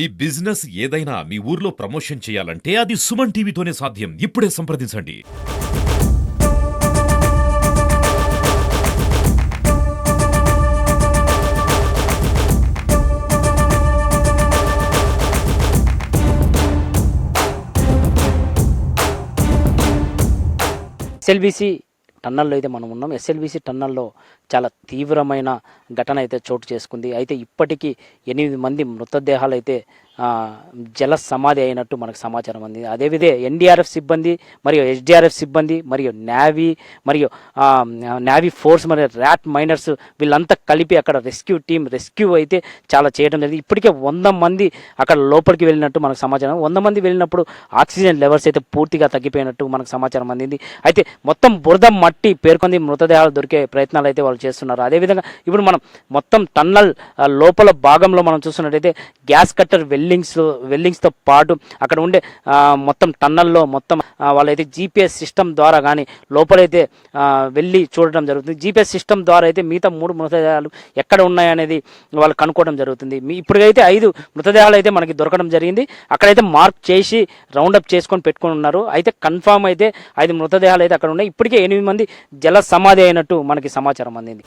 ఈ బిజినెస్ ఏదైనా మీ ఊర్లో ప్రమోషన్ చేయాలంటే అది సుమన్ టీవీతోనే సాధ్యం. ఇప్పుడే సంప్రదించండి. ఎస్ఎల్బీసీ టన్నల్లో అయితే మనం ఉన్నాం. ఎస్ఎల్బీసీ టన్నల్లో చాలా తీవ్రమైన ఘటన అయితే చోటు చేసుకుంది. అయితే ఇప్పటికీ 8 మంది మృతదేహాలు అయితే జల సమాధి అయినట్టు మనకు సమాచారం అంది. అదేవిధంగా ఎన్డీఆర్ఎఫ్ సిబ్బంది మరియు ఎస్డీఆర్ఎఫ్ సిబ్బంది మరియు నేవీ మరియు నేవీ ఫోర్స్ మరియు ర్యాట్ మైనర్స్ వీళ్ళంతా కలిపి అక్కడ రెస్క్యూ అయితే చాలా చేయడం జరిగింది. ఇప్పటికే 100 మంది అక్కడ లోపలికి వెళ్ళినట్టు మనకు సమాచారం. 100 మంది వెళ్ళినప్పుడు ఆక్సిజన్ లెవెల్స్ అయితే పూర్తిగా తగ్గిపోయినట్టు మనకు సమాచారం అందింది. అయితే మొత్తం బురద మట్టి పేర్కొంది మృతదేహాలు దొరికే ప్రయత్నాలు అయితే వాళ్ళు చేస్తున్నారు. అదేవిధంగా ఇప్పుడు మనం మొత్తం టన్నల్ లోపల భాగంలో మనం చూస్తున్నట్టయితే గ్యాస్ కట్టర్ వెల్డింగ్స్తో పాటు అక్కడ ఉండే మొత్తం టన్నల్లో మొత్తం వాళ్ళైతే జీపీఎస్ సిస్టమ్ ద్వారా కానీ లోపలైతే వెళ్ళి చూడడం జరుగుతుంది. జీపీఎస్ సిస్టమ్ ద్వారా అయితే మిగతా 3 మృతదేహాలు ఎక్కడ ఉన్నాయనేది వాళ్ళు కనుక్కోవడం జరుగుతుంది. ఇప్పటికైతే 5 మృతదేహాలు అయితే మనకి దొరకడం జరిగింది. అక్కడైతే మార్క్ చేసి రౌండప్ చేసుకొని పెట్టుకొని ఉన్నారు. అయితే కన్ఫామ్ అయితే 5 మృతదేహాలు అయితే అక్కడ ఉన్నాయి. ఇప్పటికే 8 మంది జల సమాధి అయినట్టు మనకి సమాచారం అందింది.